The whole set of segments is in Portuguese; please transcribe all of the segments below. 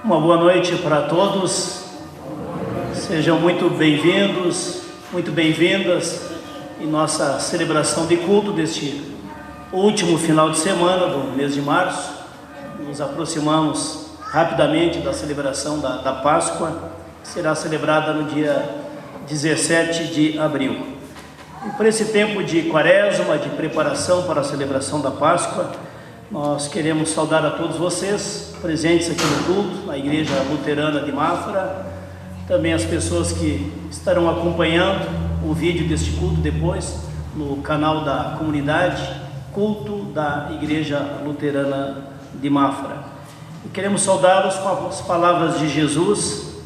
Uma boa noite para todos, sejam muito bem-vindos, muito bem-vindas em nossa celebração de culto deste último final de semana do mês de março. Nos aproximamos rapidamente da celebração da Páscoa, que será celebrada no dia 17 de abril. E por esse tempo de quaresma, de preparação para a celebração da Páscoa, nós queremos saudar a todos vocês presentes aqui no culto, na Igreja Luterana de Mafra, também as pessoas que estarão acompanhando o vídeo deste culto depois no canal da comunidade Culto da Igreja Luterana de Mafra. E queremos saudá-los com as palavras de Jesus,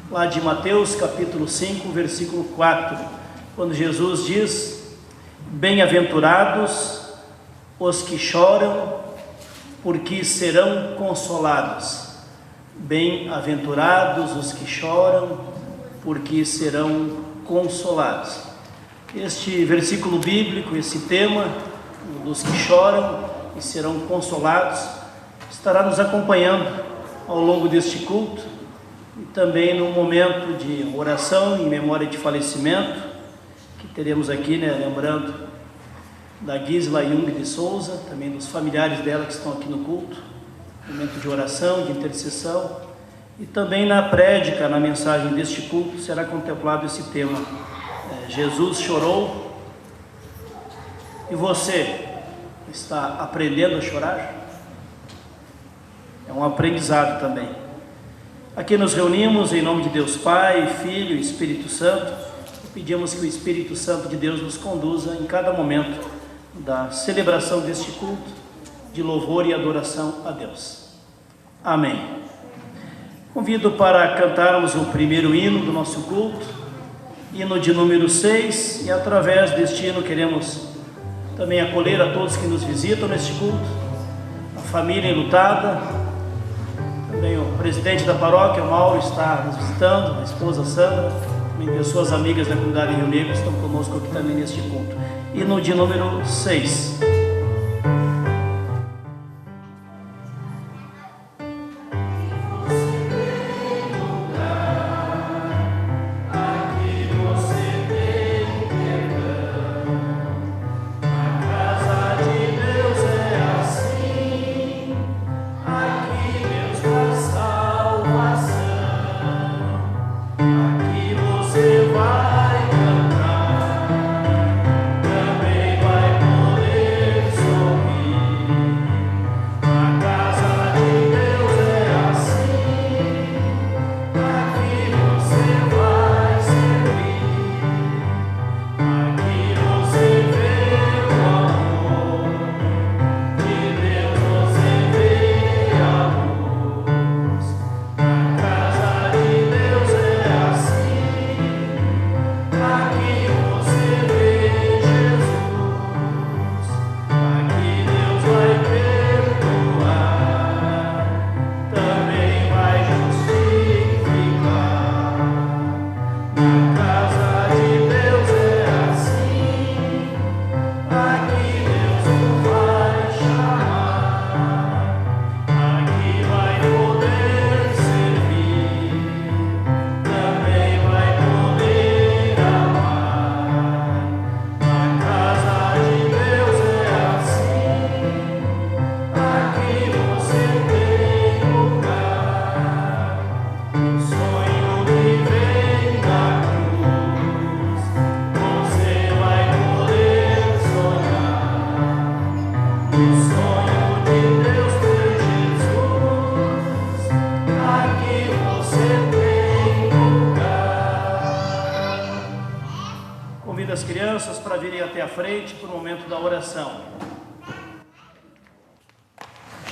lá de Mateus capítulo 5, versículo 4, quando Jesus diz: bem-aventurados os que choram, porque serão consolados. Bem-aventurados os que choram, porque serão consolados. Este versículo bíblico, esse tema dos que choram e serão consolados, estará nos acompanhando ao longo deste culto e também no momento de oração em memória de falecimento que teremos aqui, lembrando da Gisla Jung de Souza, também dos familiares dela que estão aqui no culto, momento de oração, de intercessão, e também na prédica, na mensagem deste culto, será contemplado esse tema. Jesus chorou, e você está aprendendo a chorar? É um aprendizado também. Aqui nos reunimos em nome de Deus Pai, Filho e Espírito Santo, e pedimos que o Espírito Santo de Deus nos conduza em cada momento da celebração deste culto de louvor e adoração a Deus. Amém. Convido para cantarmos o primeiro hino do nosso culto, hino de número 6, e através deste hino queremos também acolher a todos que nos visitam neste culto, a família enlutada, também o presidente da paróquia, o Mauro, está nos visitando, a esposa Sandra, também pessoas amigas da comunidade Rio Negro estão conosco aqui também neste culto. Hino de número 6. Frente para o momento da oração.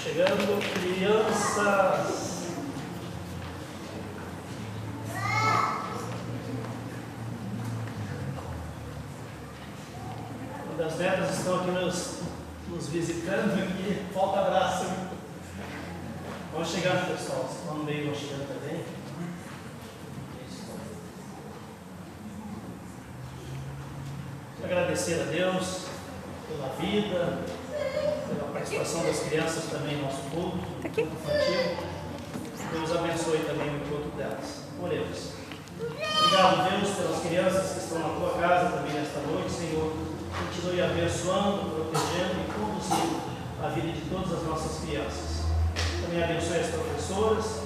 Chegando, crianças. Quando as netas estão aqui nos visitando, aqui, falta abraço. Vamos chegando, pessoal. Se estão no meio, vão chegando também. Agradecer a Deus pela vida, pela participação das crianças também no nosso culto infantil. Deus abençoe também o encontro delas. Oremos. Obrigado, Deus, pelas crianças que estão na tua casa também nesta noite, Senhor. Continue abençoando, protegendo e conduzindo a vida de todas as nossas crianças. Também abençoe as professoras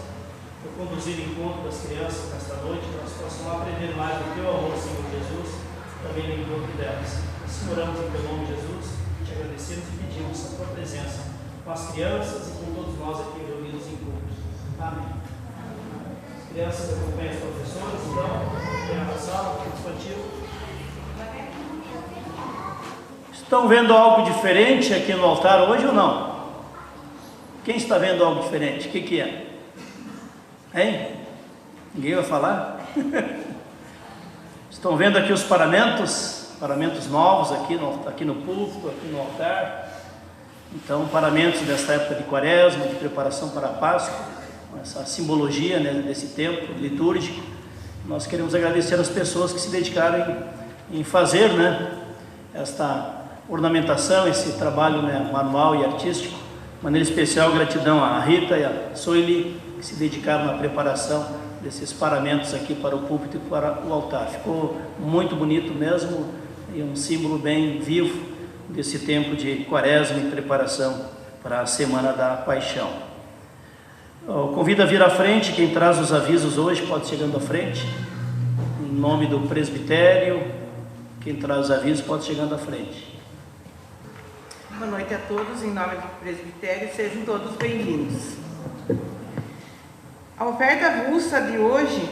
por conduzir o encontro das crianças nesta noite, que elas possam aprender mais do teu amor, Senhor Jesus, também no encontro delas. Assim oramos em teu nome, Jesus, te agradecemos e pedimos a tua presença com as crianças e com todos nós aqui reunidos em culto. Amém. As crianças acompanham as professoras, então, venham na sala, culto infantil. Estão vendo algo diferente aqui no altar hoje ou não? Quem está vendo algo diferente? O que é? Hein? Ninguém vai falar? Estão vendo aqui os paramentos novos aqui no púlpito, aqui no altar. Então, paramentos desta época de quaresma, de preparação para a Páscoa, essa simbologia, né, desse tempo litúrgico. Nós queremos agradecer as pessoas que se dedicaram em fazer, né, esta ornamentação, esse trabalho, né, manual e artístico. De maneira especial, gratidão à Rita e à Soili, que se dedicaram na preparação desses paramentos aqui para o púlpito e para o altar. Ficou muito bonito mesmo e um símbolo bem vivo desse tempo de quaresma e preparação para a Semana da Paixão. Eu convido a vir à frente, quem traz os avisos hoje pode ir chegando à frente, em nome do presbitério, quem traz os avisos pode ir chegando à frente. Boa noite a todos, em nome do presbitério, sejam todos bem-vindos. A oferta avulsa de hoje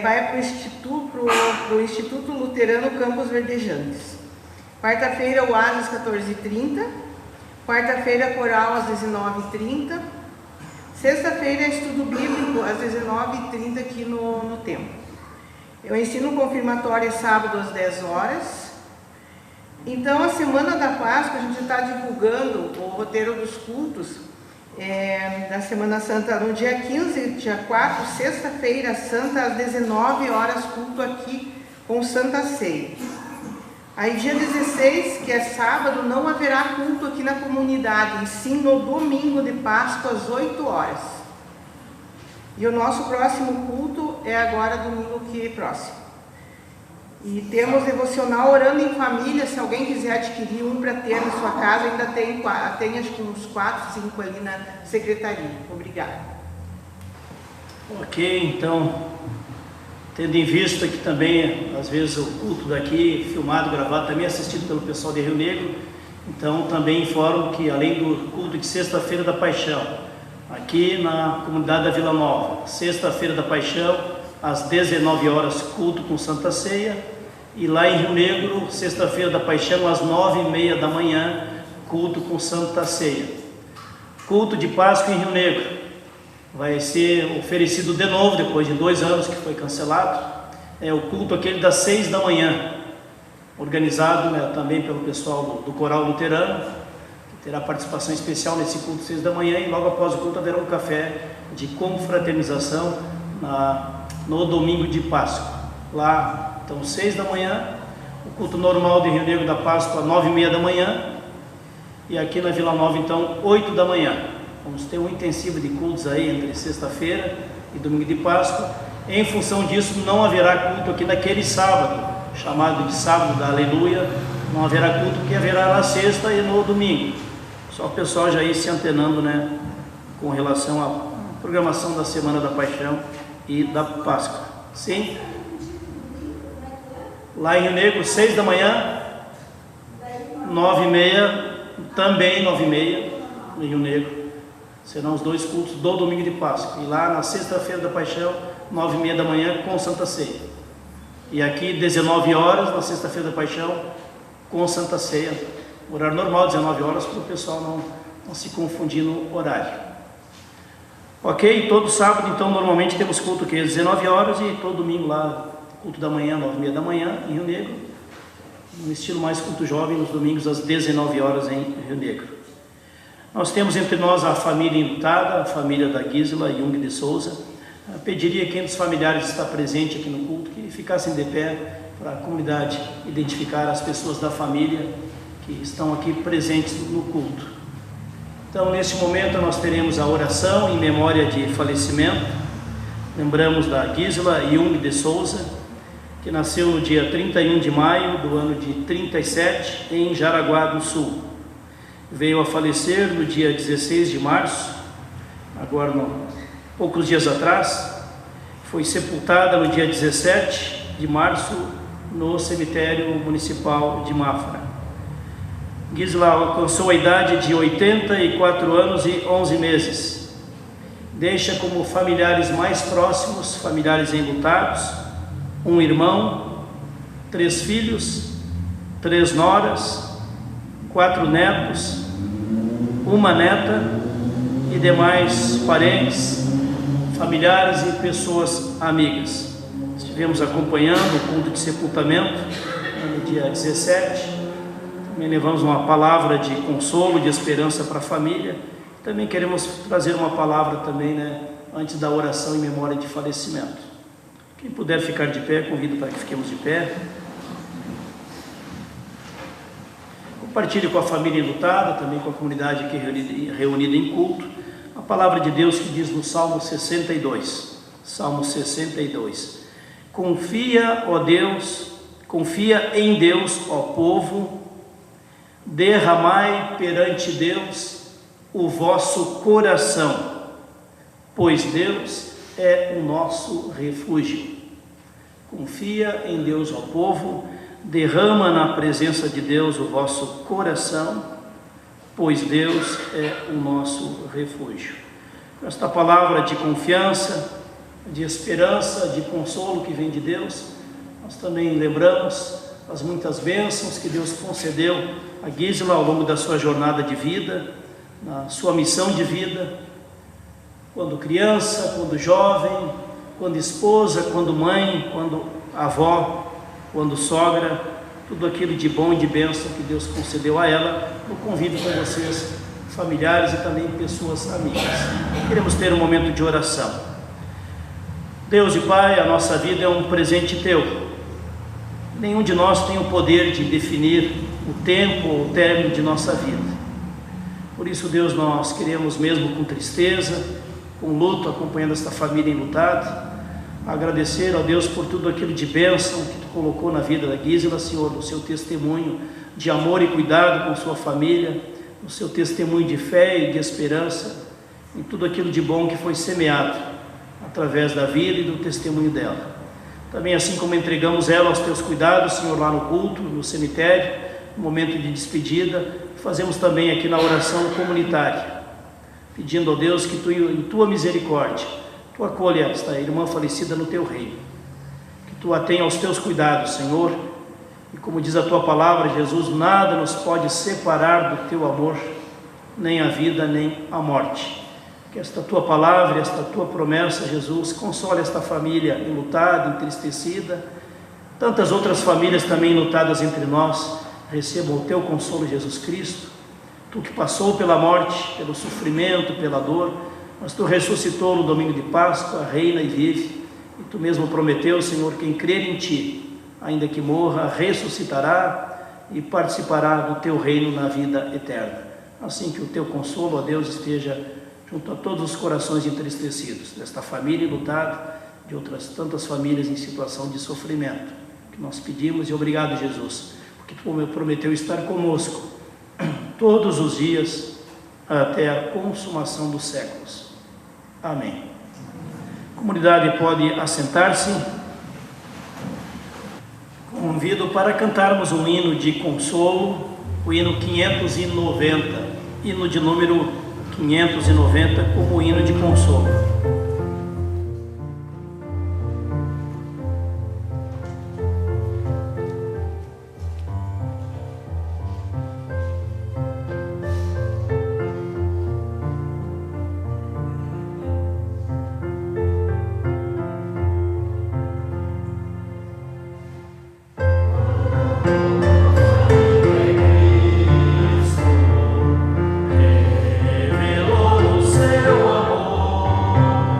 vai para o Instituto Luterano Campos Verdejantes. Quarta-feira, o às 14h30. Quarta-feira, coral às 19h30. Sexta-feira, estudo bíblico às 19h30 aqui no templo. Eu ensino confirmatório sábado às 10 horas. Então, a Semana da Páscoa, a gente está divulgando o roteiro dos cultos da Semana Santa no dia 15, dia 4, sexta-feira santa, às 19 horas, culto aqui com Santa Ceia. Aí dia 16, que é sábado, não haverá culto aqui na comunidade, e sim no domingo de Páscoa, às 8 horas. E o nosso próximo culto é agora domingo que próximo. E temos devocional orando em família. Se alguém quiser adquirir um para ter na sua casa, ainda tem acho que uns 4, 5 ali na secretaria. Obrigada. Ok, então, tendo em vista que também, às vezes, o culto daqui, filmado, gravado, também é assistido pelo pessoal de Rio Negro, então também informo que, além do culto de sexta-feira da Paixão, aqui na comunidade da Vila Nova, sexta-feira da Paixão, às 19 horas, culto com Santa Ceia. E lá em Rio Negro, sexta-feira da Paixão, às 9h30 da manhã, culto com Santa Ceia. Culto de Páscoa em Rio Negro vai ser oferecido de novo, depois de 2 anos que foi cancelado. É o culto aquele das 6 da manhã, organizado, né, também pelo pessoal do Coral Luterano, que terá participação especial nesse culto 6 da manhã, e logo após o culto haverá um café de confraternização no domingo de Páscoa. Lá, então, 6 da manhã, o culto normal de Rio Negro da Páscoa, 9h30 da manhã, e aqui na Vila Nova, então, 8 da manhã. Vamos ter um intensivo de cultos aí entre sexta-feira e domingo de Páscoa. Em função disso, não haverá culto aqui naquele sábado, chamado de sábado da Aleluia. Não haverá culto, porque haverá na sexta e no domingo. Só o pessoal já ir se antenando, né, com relação à programação da Semana da Paixão e da Páscoa. Sim? Lá em Rio Negro, 6 da manhã, 9h30, também 9h30, em Rio Negro. Serão os 2 cultos do domingo de Páscoa. E lá na sexta-feira da Paixão, 9h30 da manhã, com Santa Ceia. E aqui, 19 horas, na sexta-feira da Paixão, com Santa Ceia. Horário normal, 19 horas, para o pessoal não se confundir no horário. Ok? Todo sábado, então, normalmente temos culto aqui às 19 horas e todo domingo lá, culto da manhã, 9h30 da manhã, em Rio Negro. No estilo mais culto jovem, nos domingos às 19 horas em Rio Negro. Nós temos entre nós a família enlutada, a família da Gisela Jung de Souza. Eu pediria a quem dos familiares está presente aqui no culto que ficassem de pé para a comunidade identificar as pessoas da família que estão aqui presentes no culto. Então, neste momento, nós teremos a oração em memória de falecimento. Lembramos da Gisela Jung de Souza, que nasceu no dia 31 de maio do ano de 37, em Jaraguá do Sul. Veio a falecer no dia 16 de março, agora poucos dias atrás. Foi sepultada no dia 17 de março no cemitério municipal de Mafra. Gisela alcançou a idade de 84 anos e 11 meses. Deixa como familiares mais próximos, familiares enlutados, um irmão, 3 filhos, 3 noras, 4 netos, uma neta e demais parentes, familiares e pessoas amigas. Estivemos acompanhando o culto de sepultamento no dia 17. Também levamos uma palavra de consolo, de esperança para a família. Também queremos trazer uma palavra também, antes da oração em memória de falecimento. Quem puder ficar de pé, convido para que fiquemos de pé. Compartilhe com a família enlutada, também com a comunidade aqui reunida em culto, a palavra de Deus que diz no Salmo 62. Salmo 62. Confia, ó Deus, confia em Deus, ó povo, derramai perante Deus o vosso coração, pois Deus é o nosso refúgio. Confia em Deus, ó povo, derrama na presença de Deus o vosso coração, pois Deus é o nosso refúgio. Esta palavra de confiança, de esperança, de consolo que vem de Deus, nós também lembramos as muitas bênçãos que Deus concedeu a Gisela ao longo da sua jornada de vida, na sua missão de vida, quando criança, quando jovem, quando esposa, quando mãe, quando avó, quando sogra, tudo aquilo de bom e de bênção que Deus concedeu a ela. Eu convido com vocês, familiares e também pessoas amigas. Queremos ter um momento de oração. Deus e Pai, a nossa vida é um presente Teu. Nenhum de nós tem o poder de definir o tempo ou o término de nossa vida. Por isso, Deus, nós queremos, mesmo com tristeza, com luto, acompanhando esta família enlutada, agradecer ao Deus por tudo aquilo de bênção que Tu colocou na vida da Gisela, Senhor, no seu testemunho de amor e cuidado com sua família, no seu testemunho de fé e de esperança, em tudo aquilo de bom que foi semeado através da vida e do testemunho dela. Também, assim como entregamos ela aos Teus cuidados, Senhor, lá no culto, no cemitério, no momento de despedida, fazemos também aqui na oração comunitária, pedindo a Deus que Tu, em Tua misericórdia, Tu acolha esta irmã falecida no Teu reino, que Tu a tenha aos Teus cuidados, Senhor, e como diz a Tua palavra, Jesus, nada nos pode separar do Teu amor, nem a vida, nem a morte. Que esta Tua palavra, esta Tua promessa, Jesus, console esta família enlutada, entristecida, tantas outras famílias também enlutadas entre nós, recebam o Teu consolo, Jesus Cristo. Tu que passou pela morte, pelo sofrimento, pela dor, mas Tu ressuscitou no domingo de Páscoa, reina e vive, e Tu mesmo prometeu, Senhor, quem crer em Ti, ainda que morra, ressuscitará e participará do Teu reino na vida eterna. Assim que o Teu consolo, ó Deus, esteja junto a todos os corações entristecidos, desta família enlutada, de outras tantas famílias em situação de sofrimento, que nós pedimos. E obrigado, Jesus, porque Tu prometeu estar conosco todos os dias até a consumação dos séculos. Amém. A comunidade pode assentar-se. Convido para cantarmos um hino de consolo, o hino 590, hino de número 590, como hino de consolo. Revelou o seu amor.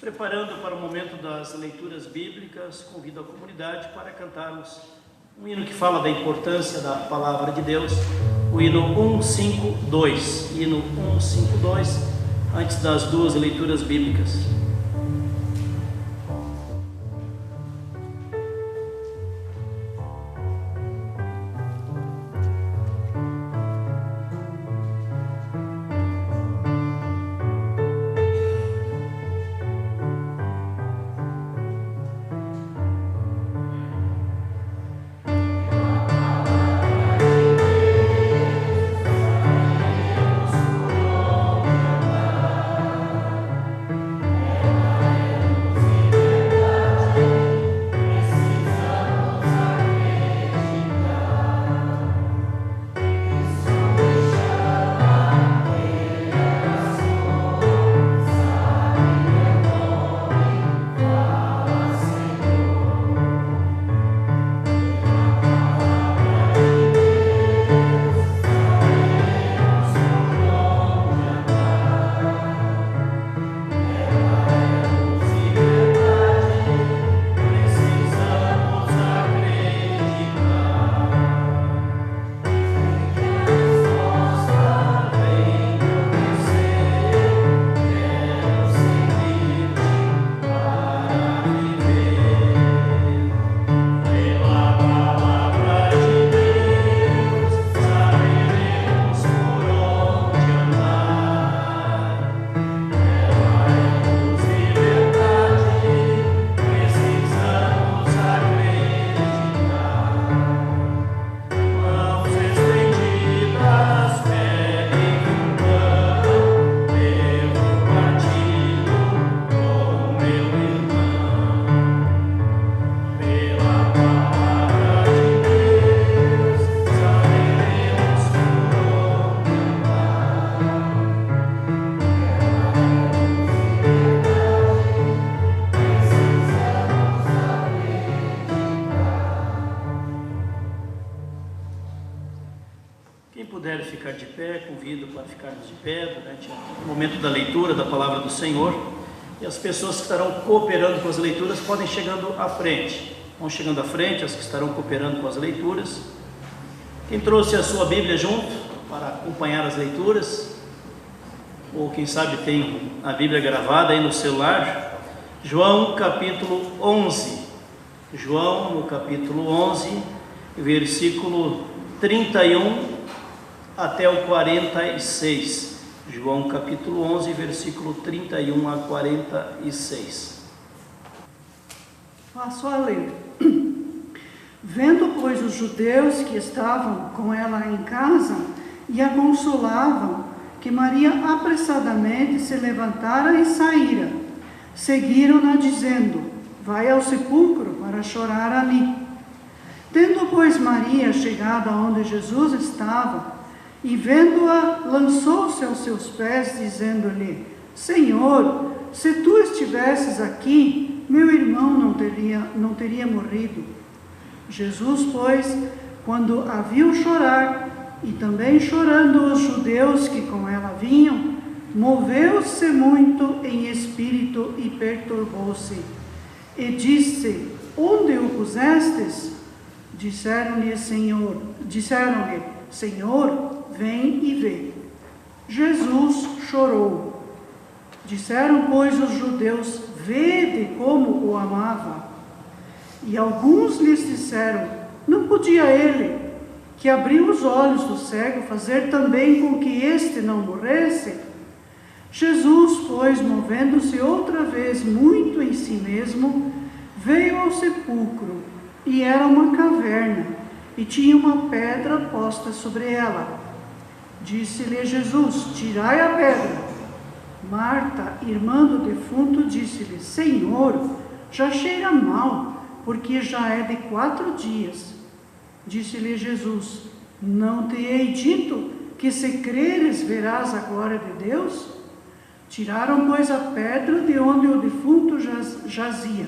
Preparando para o momento das leituras bíblicas, convido a comunidade para cantarmos um hino que fala da importância da palavra de Deus, o hino 152. Hino 152, antes das duas leituras bíblicas. Quem puder ficar de pé, convido para ficarmos de pé durante o momento da leitura da palavra do Senhor. E as pessoas que estarão cooperando com as leituras podem chegando à frente. Vão chegando à frente as que estarão cooperando com as leituras. Quem trouxe a sua Bíblia junto para acompanhar as leituras, ou quem sabe tem a Bíblia gravada aí no celular, João capítulo 11. João no capítulo 11, versículo 31 até o 46. João capítulo 11, versículo 31 a 46. Passo a ler. Vendo, pois, os judeus que estavam com ela em casa e a consolavam, que Maria apressadamente se levantara e saíra, seguiram-na dizendo: vai ao sepulcro para chorar ali. Tendo, pois, Maria chegado aonde Jesus estava, e vendo-a, lançou-se aos seus pés, dizendo-lhe: Senhor, se tu estivesses aqui, meu irmão não teria morrido. Jesus, pois, quando a viu chorar, e também chorando os judeus que com ela vinham, moveu-se muito em espírito e perturbou-se. E disse: onde o pusestes? Disseram-lhe: Senhor, vem e vê. Jesus chorou. Disseram, pois, os judeus: vede como o amava. E alguns lhes disseram: não podia ele, que abriu os olhos do cego, fazer também com que este não morresse? Jesus, pois, movendo-se outra vez muito em si mesmo, veio ao sepulcro, e era uma caverna, e tinha uma pedra posta sobre ela. Disse-lhe Jesus: tirai a pedra. Marta, irmã do defunto, disse-lhe: Senhor, já cheira mal, porque já é de 4 dias. Disse-lhe Jesus: não te hei dito que se creres verás a glória de Deus? Tiraram, pois, a pedra de onde o defunto jazia.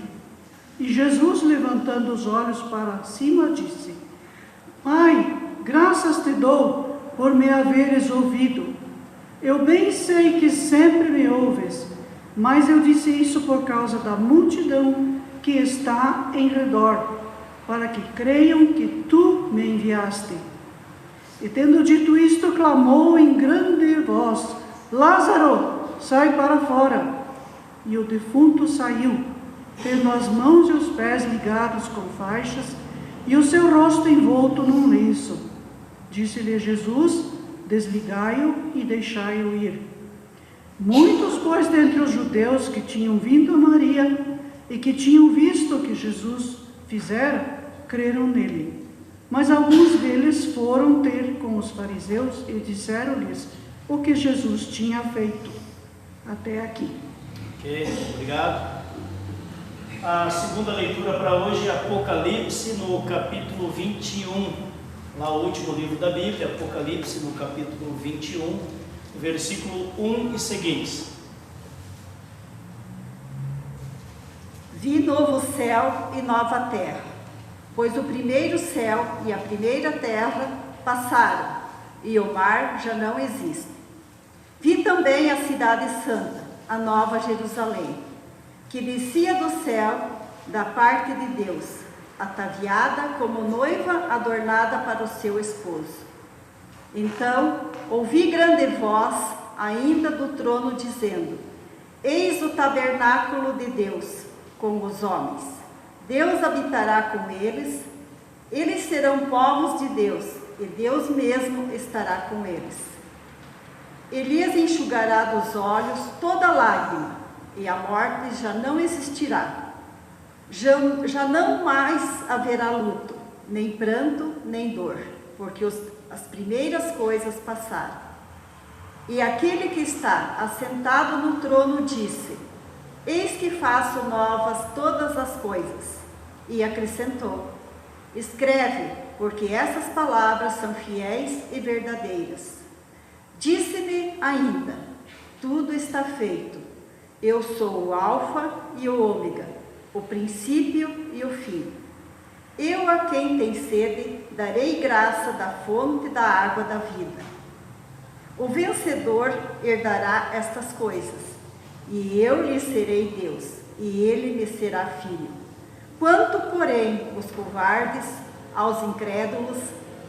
E Jesus, levantando os olhos para cima, disse: Pai, graças te dou por me haveres ouvido. Eu bem sei que sempre me ouves, Mas eu disse isso por causa da multidão que está em redor, para que creiam que tu me enviaste. E tendo dito isto, clamou em grande voz: Lázaro, sai para fora. E o defunto saiu, tendo as mãos e os pés ligados com faixas, e o seu rosto envolto num lenço. Disse-lhe Jesus: desligai-o e deixai-o ir. Muitos, pois, dentre os judeus que tinham vindo a Maria e que tinham visto o que Jesus fizera, creram nele. Mas alguns deles foram ter com os fariseus e disseram-lhes o que Jesus tinha feito. Até aqui. Ok, obrigado. A segunda leitura para hoje é Apocalipse, no capítulo 21. Lá o último livro da Bíblia, Apocalipse, no capítulo 21, versículo 1 e seguintes. Vi novo céu e nova terra, pois o primeiro céu e a primeira terra passaram, e o mar já não existe. Vi também a cidade santa, a nova Jerusalém, que descia do céu da parte de Deus, ataviada como noiva adornada para o seu esposo. Então ouvi grande voz ainda do trono dizendo: eis o tabernáculo de Deus com os homens. Deus habitará com eles, eles serão povos de Deus, e Deus mesmo estará com eles. Ele lhes enxugará dos olhos toda lágrima, e a morte já não existirá. Já não mais haverá luto, nem pranto, nem dor, porque as primeiras coisas passaram. E aquele que está assentado no trono disse: eis que faço novas todas as coisas. E acrescentou: escreve, porque essas palavras são fiéis e verdadeiras. Disse-me ainda: tudo está feito. Eu sou o Alfa e o Ômega, o princípio e o fim. Eu a quem tem sede darei graça da fonte da água da vida. O vencedor herdará estas coisas, e eu lhe serei Deus, e ele me será filho. Quanto, porém, os covardes, aos incrédulos,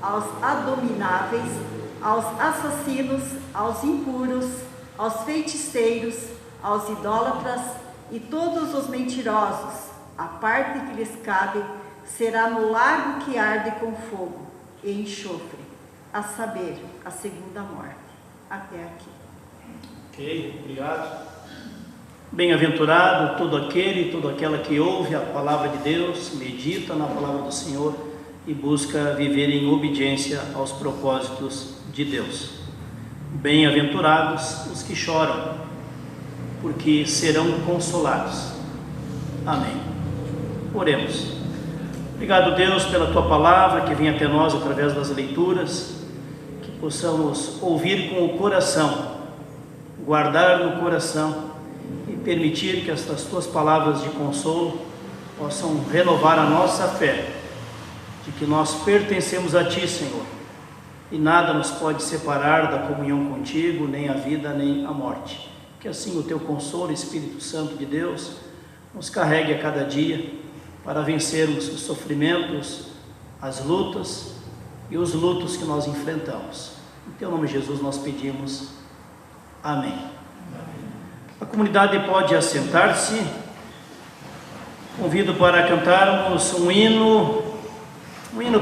aos abomináveis, aos assassinos, aos impuros, aos feiticeiros, aos idólatras e todos os mentirosos, a parte que lhes cabe será no lago que arde com fogo e enxofre, a saber, a segunda morte. Até aqui. Ok, obrigado. Bem-aventurado todo aquele e toda aquela que ouve a palavra de Deus, medita na palavra do Senhor e busca viver em obediência aos propósitos de Deus. Bem-aventurados os que choram, porque serão consolados. Amém. Oremos. Obrigado, Deus, pela Tua palavra que vem até nós através das leituras, que possamos ouvir com o coração, guardar no coração e permitir que estas Tuas palavras de consolo possam renovar a nossa fé, de que nós pertencemos a Ti, Senhor, e nada nos pode separar da comunhão contigo, nem a vida, nem a morte. Que assim o Teu consolo, Espírito Santo de Deus, nos carregue a cada dia para vencermos os sofrimentos, as lutas e os lutos que nós enfrentamos. Em Teu nome, Jesus, nós pedimos. Amém. A comunidade pode assentar-se. Convido para cantarmos um hino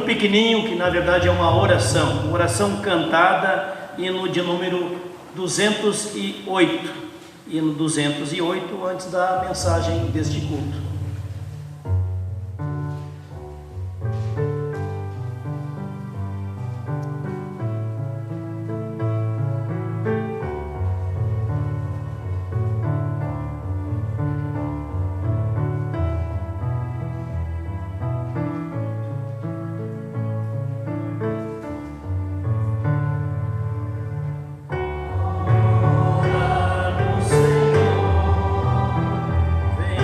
pequenininho, que na verdade é uma oração cantada, hino de número 208, hino 208, antes da mensagem deste culto. Senhor, vem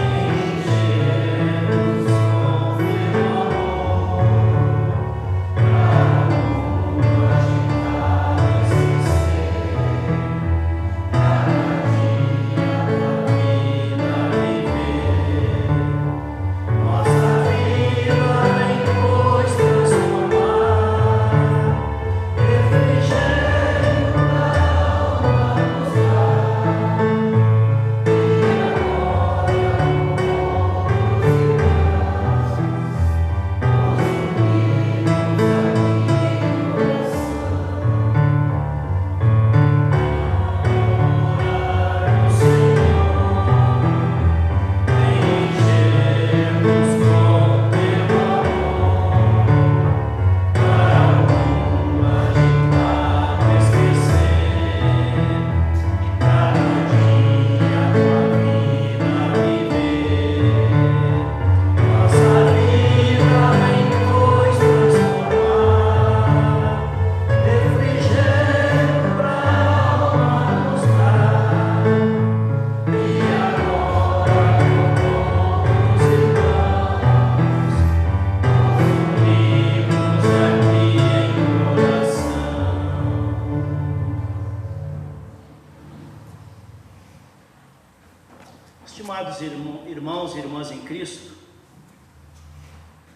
Estimados irmãos e irmãs em Cristo,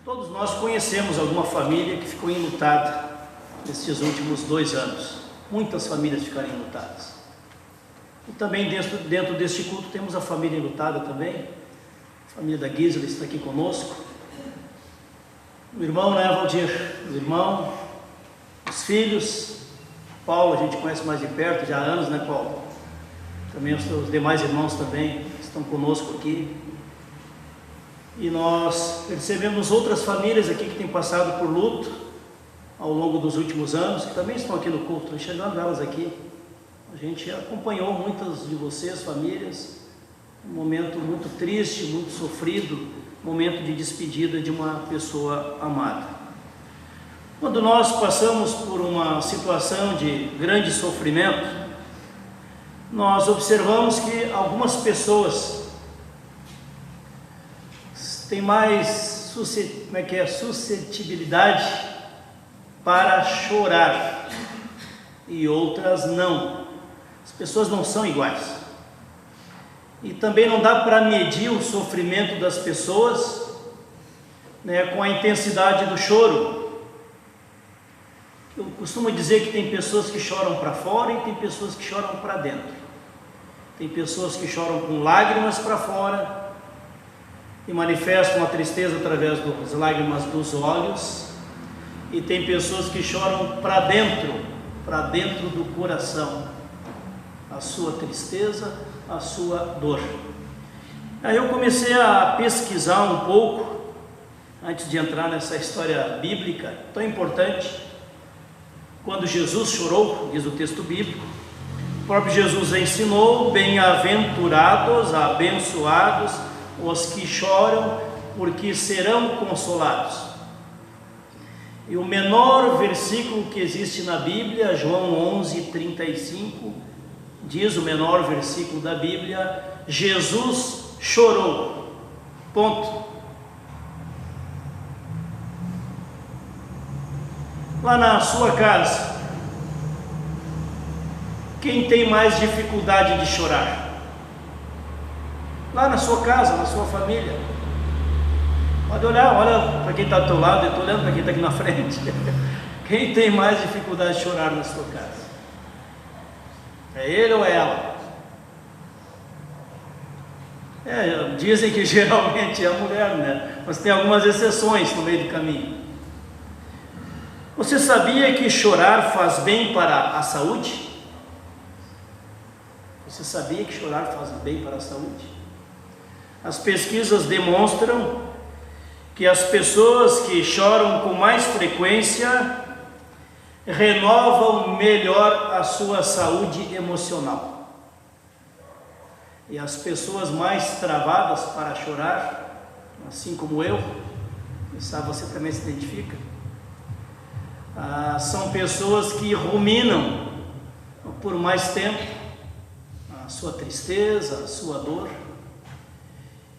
todos nós conhecemos alguma família que ficou enlutada nesses últimos 2 anos. Muitas famílias ficaram enlutadas. E também dentro deste culto temos a família enlutada também. A família da Gisela está aqui conosco. O irmão, né, Valdir? O irmão, os filhos. Paulo a gente conhece mais de perto, já há anos, né, Paulo? Também os demais irmãos também estão conosco aqui. E nós percebemos outras famílias aqui que têm passado por luto ao longo dos últimos anos, que também estão aqui no culto, estou enxergando elas aqui. A gente acompanhou muitas de vocês, famílias, um momento muito triste, muito sofrido, momento de despedida de uma pessoa amada. Quando nós passamos por uma situação de grande sofrimento, nós observamos que algumas pessoas têm mais suscetibilidade para chorar e outras não. As pessoas não são iguais. E também não dá para medir o sofrimento das pessoas, né, com a intensidade do choro. Eu costumo dizer que tem pessoas que choram para fora e tem pessoas que choram para dentro. Tem pessoas que choram com lágrimas para fora e manifestam a tristeza através das lágrimas dos olhos, e tem pessoas que choram para dentro do coração, a sua tristeza, a sua dor. Aí eu comecei a pesquisar um pouco, antes de entrar nessa história bíblica tão importante. Quando Jesus chorou, diz o texto bíblico, o próprio Jesus ensinou: bem-aventurados, abençoados os que choram, porque serão consolados. E o menor versículo que existe na Bíblia, João 11:35, diz o menor versículo da Bíblia: Jesus chorou. Ponto. Lá na sua casa, quem tem mais dificuldade de chorar? Lá na sua casa, na sua família. Pode olhar, olha para quem está do teu lado, eu estou olhando para quem está aqui na frente. Quem tem mais dificuldade de chorar na sua casa? É ele ou é ela? Dizem que geralmente é a mulher, né? Mas tem algumas exceções no meio do caminho. Você sabia que chorar faz bem para a saúde? Você sabia que chorar faz bem para a saúde? As pesquisas demonstram que as pessoas que choram com mais frequência renovam melhor a sua saúde emocional. E as pessoas mais travadas para chorar, assim como eu, sabe, você também se identifica, são pessoas que ruminam por mais tempo a sua tristeza, a sua dor,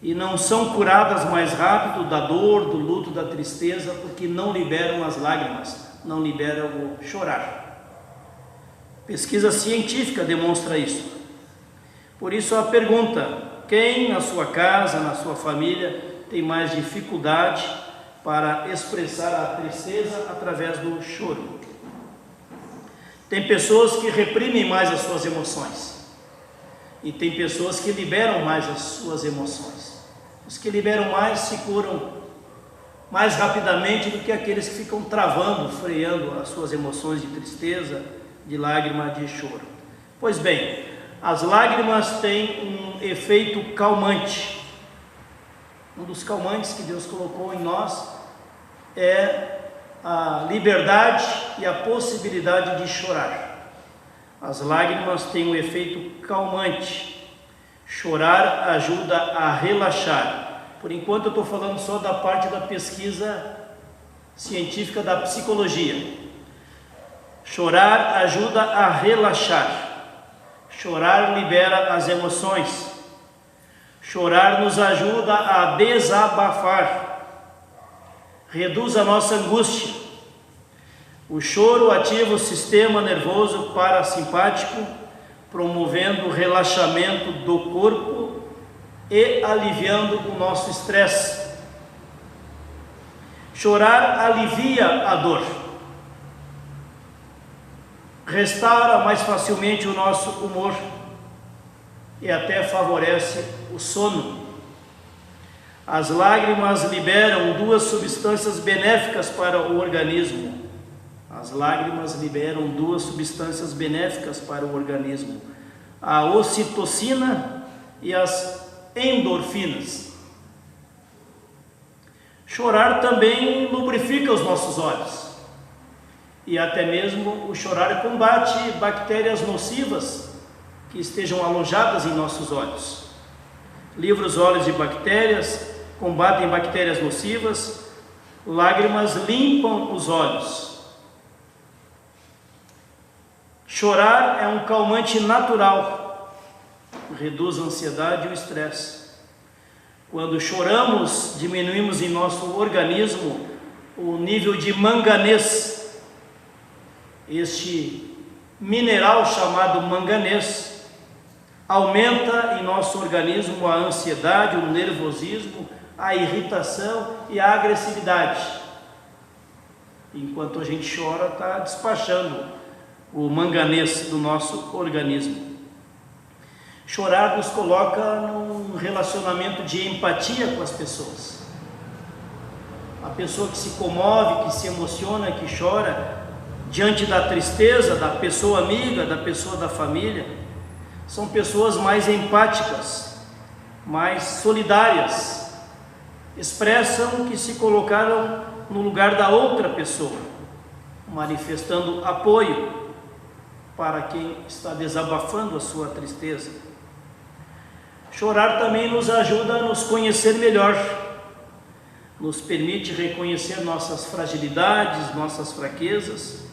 e não são curadas mais rápido da dor, do luto, da tristeza, porque não liberam as lágrimas, não liberam o chorar. Pesquisa científica demonstra isso. Por isso a pergunta: quem na sua casa, na sua família, tem mais dificuldade para expressar a tristeza através do choro? Tem pessoas que reprimem mais as suas emoções, e tem pessoas que liberam mais as suas emoções. Os que liberam mais se curam mais rapidamente do que aqueles que ficam travando, freando as suas emoções de tristeza, de lágrima, de choro. Pois bem, as lágrimas têm um efeito calmante. Um dos calmantes que Deus colocou em nós é a liberdade e a possibilidade de chorar. As lágrimas têm um efeito calmante. Chorar ajuda a relaxar. Por enquanto eu estou falando só da parte da pesquisa científica da psicologia. Chorar ajuda a relaxar. Chorar libera as emoções. Chorar nos ajuda a desabafar. Reduz a nossa angústia. O choro ativa o sistema nervoso parasimpático, promovendo o relaxamento do corpo e aliviando o nosso estresse. Chorar alivia a dor, restaura mais facilmente o nosso humor e até favorece o sono. As lágrimas liberam duas substâncias benéficas para o organismo. As lágrimas liberam duas substâncias benéficas para o organismo: a ocitocina e as endorfinas. Chorar também lubrifica os nossos olhos, e até mesmo o chorar combate bactérias nocivas que estejam alojadas em nossos olhos. Livra os olhos de bactérias, combatem bactérias nocivas. Lágrimas limpam os olhos. Chorar é um calmante natural, reduz a ansiedade e o estresse. Quando choramos, diminuímos em nosso organismo o nível de manganês. Este mineral chamado manganês aumenta em nosso organismo a ansiedade, o nervosismo, a irritação e a agressividade. Enquanto a gente chora, está despachando o manganês do nosso organismo. Chorar nos coloca num relacionamento de empatia com as pessoas. A pessoa que se comove, que se emociona, que chora diante da tristeza da pessoa amiga, da pessoa da família, são pessoas mais empáticas, mais solidárias, expressam que se colocaram no lugar da outra pessoa, manifestando apoio para quem está desabafando a sua tristeza. Chorar também nos ajuda a nos conhecer melhor, nos permite reconhecer nossas fragilidades, nossas fraquezas,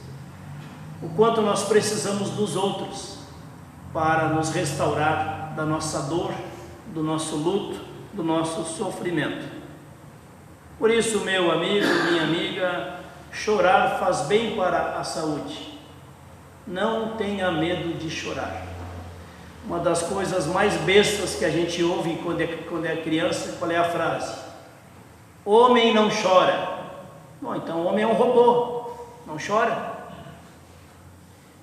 o quanto nós precisamos dos outros para nos restaurar da nossa dor, do nosso luto, do nosso sofrimento. Por isso, meu amigo, minha amiga, chorar faz bem para a saúde. Não tenha medo de chorar. Uma das coisas mais bestas que a gente ouve quando é criança, qual é a frase? Homem não chora. Bom, então o homem é um robô, não chora?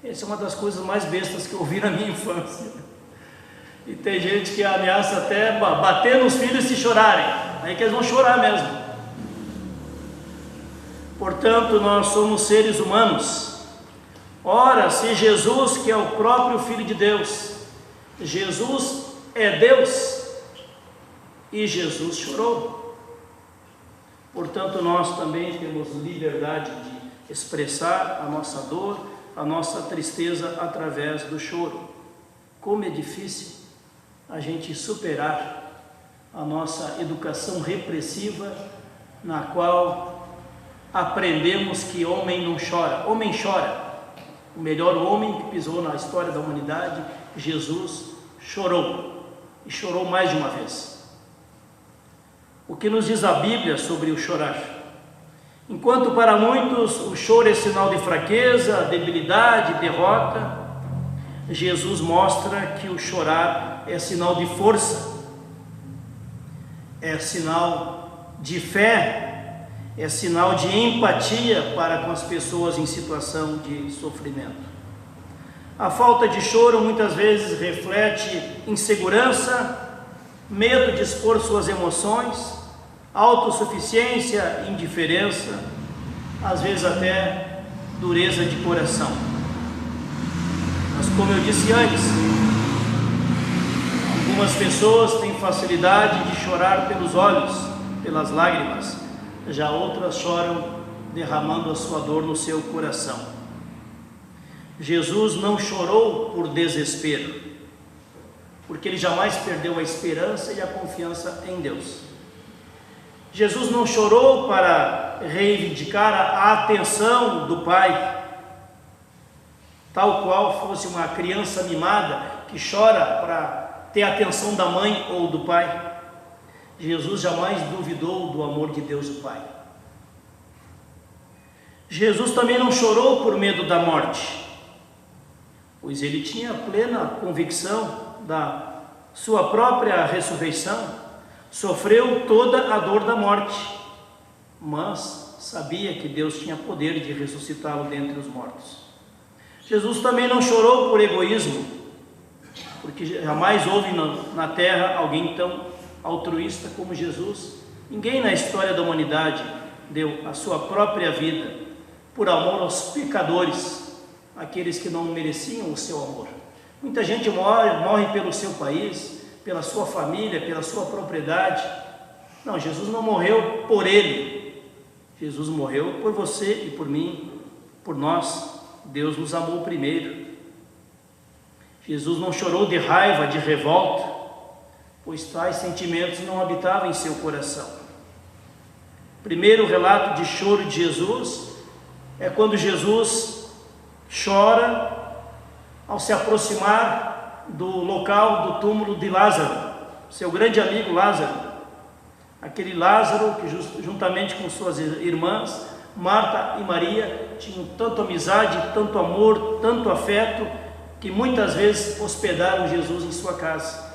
Essa é uma das coisas mais bestas que eu ouvi na minha infância. E tem gente que ameaça até bater nos filhos se chorarem, aí que eles vão chorar mesmo. Portanto, nós somos seres humanos. Ora, se Jesus, que é o próprio Filho de Deus, Jesus é Deus, e Jesus chorou. Portanto, nós também temos liberdade de expressar a nossa dor, a nossa tristeza através do choro. Como é difícil a gente superar a nossa educação repressiva, na qual aprendemos que homem não chora. Homem chora. O melhor homem que pisou na história da humanidade, Jesus, chorou, e chorou mais de uma vez. O que nos diz a Bíblia sobre o chorar? Enquanto para muitos o choro é sinal de fraqueza, debilidade, derrota, Jesus mostra que o chorar é sinal de força, é sinal de fé, é sinal de empatia para com as pessoas em situação de sofrimento. A falta de choro muitas vezes reflete insegurança, medo de expor suas emoções, autossuficiência, indiferença, às vezes até dureza de coração. Mas como eu disse antes, algumas pessoas têm facilidade de chorar pelos olhos, pelas lágrimas, já outras choram derramando a sua dor no seu coração. Jesus não chorou por desespero, porque ele jamais perdeu a esperança e a confiança em Deus. Jesus não chorou para reivindicar a atenção do Pai, tal qual fosse uma criança mimada que chora para ter a atenção da mãe ou do pai. Jesus jamais duvidou do amor de Deus o Pai. Jesus também não chorou por medo da morte, pois ele tinha plena convicção da sua própria ressurreição, sofreu toda a dor da morte, mas sabia que Deus tinha poder de ressuscitá-lo dentre os mortos. Jesus também não chorou por egoísmo, porque jamais houve na terra alguém tão altruísta como Jesus. Ninguém na história da humanidade deu a sua própria vida por amor aos pecadores, aqueles que não mereciam o seu amor. Muita gente morre pelo seu país, pela sua família, pela sua propriedade. Não, Jesus não morreu por ele. Jesus morreu por você e por mim, por nós. Deus nos amou primeiro. Jesus não chorou de raiva, de revolta, pois tais sentimentos não habitavam em seu coração. O primeiro relato de choro de Jesus é quando Jesus chora ao se aproximar do local do túmulo de Lázaro, seu grande amigo Lázaro. Aquele Lázaro que juntamente com suas irmãs, Marta e Maria, tinham tanto amizade, tanto amor, tanto afeto, que muitas vezes hospedaram Jesus em sua casa.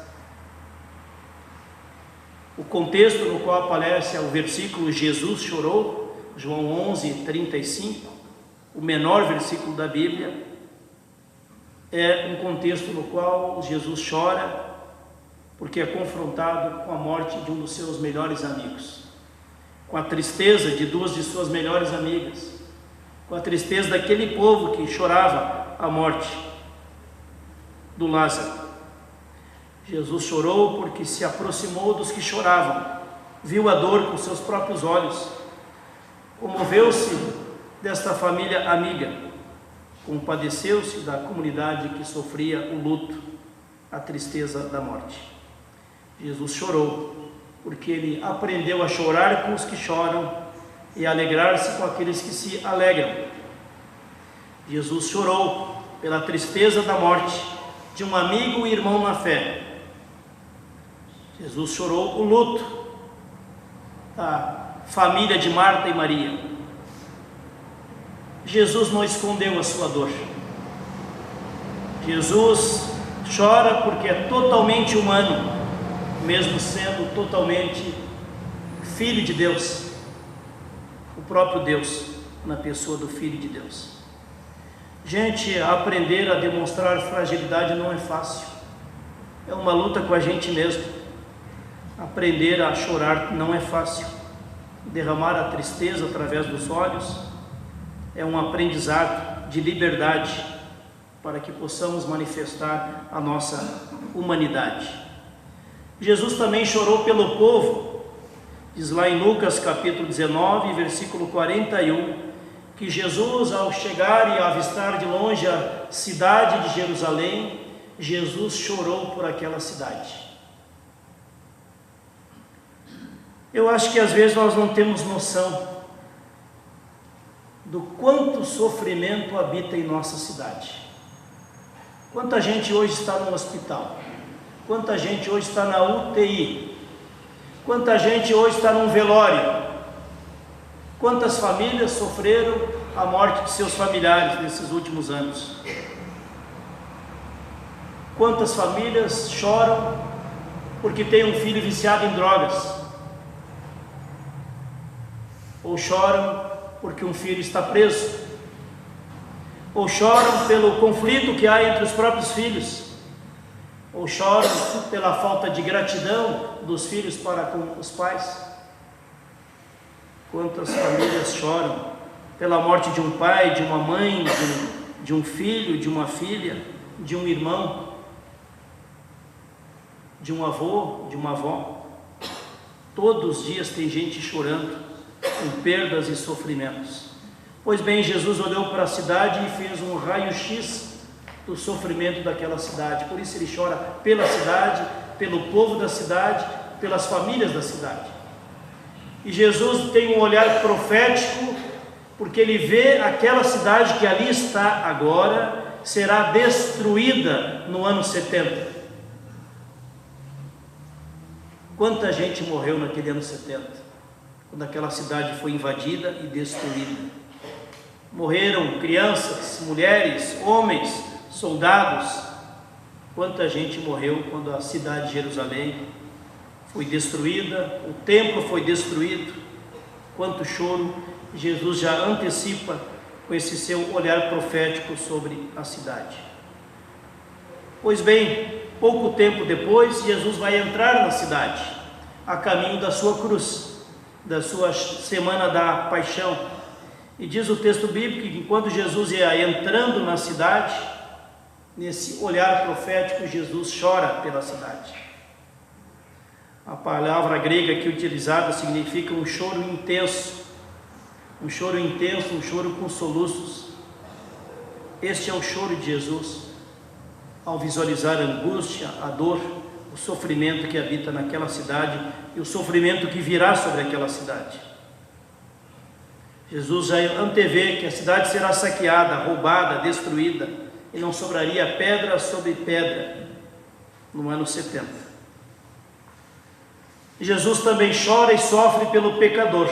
O contexto no qual aparece o versículo Jesus chorou, João 11:35, o menor versículo da Bíblia, é um contexto no qual Jesus chora porque é confrontado com a morte de um dos seus melhores amigos, com a tristeza de duas de suas melhores amigas, com a tristeza daquele povo que chorava a morte do Lázaro. Jesus chorou porque se aproximou dos que choravam, viu a dor com seus próprios olhos, comoveu-se desta família amiga, compadeceu-se da comunidade que sofria o luto, a tristeza da morte. Jesus chorou porque ele aprendeu a chorar com os que choram e a alegrar-se com aqueles que se alegram. Jesus chorou pela tristeza da morte de um amigo e irmão na fé. Jesus chorou o luto da família de Marta e Maria. Jesus não escondeu a sua dor. Jesus chora porque é totalmente humano, mesmo sendo totalmente Filho de Deus, o próprio Deus, na pessoa do Filho de Deus. Gente, aprender a demonstrar fragilidade não é fácil, é uma luta com a gente mesmo. Aprender a chorar não é fácil, derramar a tristeza através dos olhos é um aprendizado de liberdade para que possamos manifestar a nossa humanidade. Jesus também chorou pelo povo, diz lá em Lucas capítulo 19, versículo 41, que Jesus, ao chegar e avistar de longe a cidade de Jerusalém, Jesus chorou por aquela cidade. Eu acho que às vezes nós não temos noção do quanto sofrimento habita em nossa cidade. Quanta gente hoje está no hospital, quanta gente hoje está na UTI, quanta gente hoje está num velório, quantas famílias sofreram a morte de seus familiares nesses últimos anos, quantas famílias choram porque tem um filho viciado em drogas, ou choram porque um filho está preso, ou choram pelo conflito que há entre os próprios filhos, ou choram pela falta de gratidão dos filhos para com os pais. Quantas famílias choram pela morte de um pai, de uma mãe, de um filho, de uma filha, de um irmão, de um avô, de uma avó. Todos os dias tem gente chorando com perdas e sofrimentos. Pois bem, Jesus olhou para a cidade e fez um raio-x do sofrimento daquela cidade. Por isso ele chora pela cidade, pelo povo da cidade, pelas famílias da cidade. E Jesus tem um olhar profético, porque ele vê aquela cidade que ali está agora, será destruída no ano 70. Quanta gente morreu naquele ano 70? Quando aquela cidade foi invadida e destruída. Morreram crianças, mulheres, homens, soldados, Quanta gente morreu quando a cidade de Jerusalém foi destruída, o templo foi destruído, quanto choro. Jesus já antecipa com esse seu olhar profético sobre a cidade. Pois bem, pouco tempo depois, Jesus vai entrar na cidade, a caminho da sua cruz, da sua semana da paixão. E diz o texto bíblico que enquanto Jesus ia entrando na cidade, nesse olhar profético, Jesus chora pela cidade. A palavra grega aqui utilizada significa um choro intenso, um choro com soluços. Este é o choro de Jesus, ao visualizar a angústia, a dor, o sofrimento que habita naquela cidade e o sofrimento que virá sobre aquela cidade. Jesus já antevê que a cidade será saqueada, roubada, destruída, e não sobraria pedra sobre pedra no ano 70. Jesus também chora e sofre pelo pecador.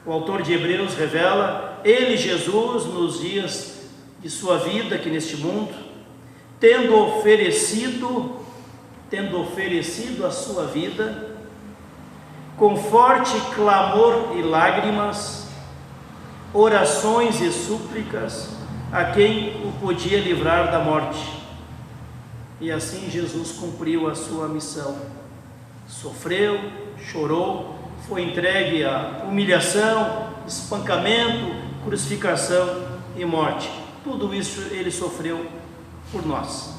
O autor de Hebreus revela: ele, Jesus, nos dias de sua vida aqui neste mundo, tendo oferecido a sua vida, com forte clamor e lágrimas, orações e súplicas, a quem o podia livrar da morte. E assim Jesus cumpriu a sua missão. Sofreu, chorou, foi entregue à humilhação, espancamento, crucificação e morte. Tudo isso ele sofreu por nós.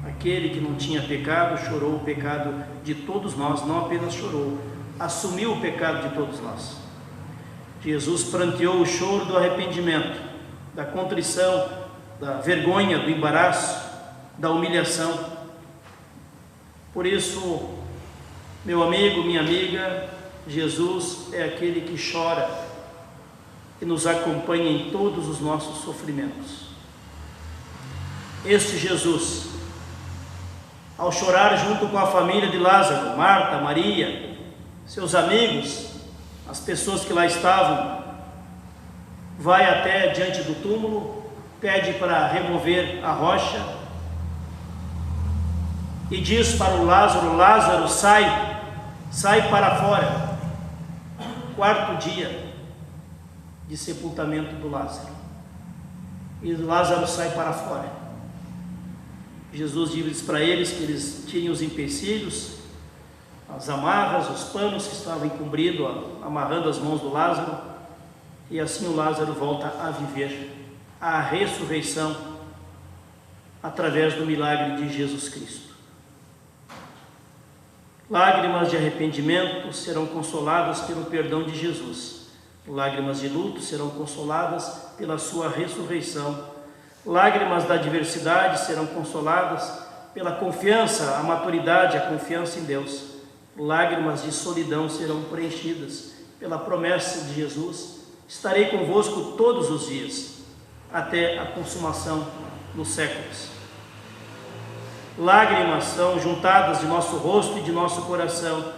Aquele que não tinha pecado chorou o pecado de todos nós, não apenas chorou, assumiu o pecado de todos nós. Jesus pranteou o choro do arrependimento, da contrição, da vergonha, do embaraço, da humilhação. Por isso, meu amigo, minha amiga, Jesus é aquele que chora e nos acompanha em todos os nossos sofrimentos. Este Jesus, ao chorar junto com a família de Lázaro, Marta, Maria, seus amigos, as pessoas que lá estavam, vai até diante do túmulo, pede para remover a rocha e diz para o Lázaro: Lázaro, sai para fora. Quarto dia de sepultamento do Lázaro, e Lázaro sai para fora. Jesus diz para eles que eles tinham os empecilhos, as amarras, os panos que estavam encobrindo, amarrando as mãos do Lázaro, e assim o Lázaro volta a viver a ressurreição através do milagre de Jesus Cristo. Lágrimas de arrependimento serão consoladas pelo perdão de Jesus. Lágrimas de luto serão consoladas pela sua ressurreição. Lágrimas da adversidade serão consoladas pela confiança, a maturidade, a confiança em Deus. Lágrimas de solidão serão preenchidas pela promessa de Jesus: estarei convosco todos os dias, até a consumação dos séculos. Lágrimas são juntadas de nosso rosto e de nosso coração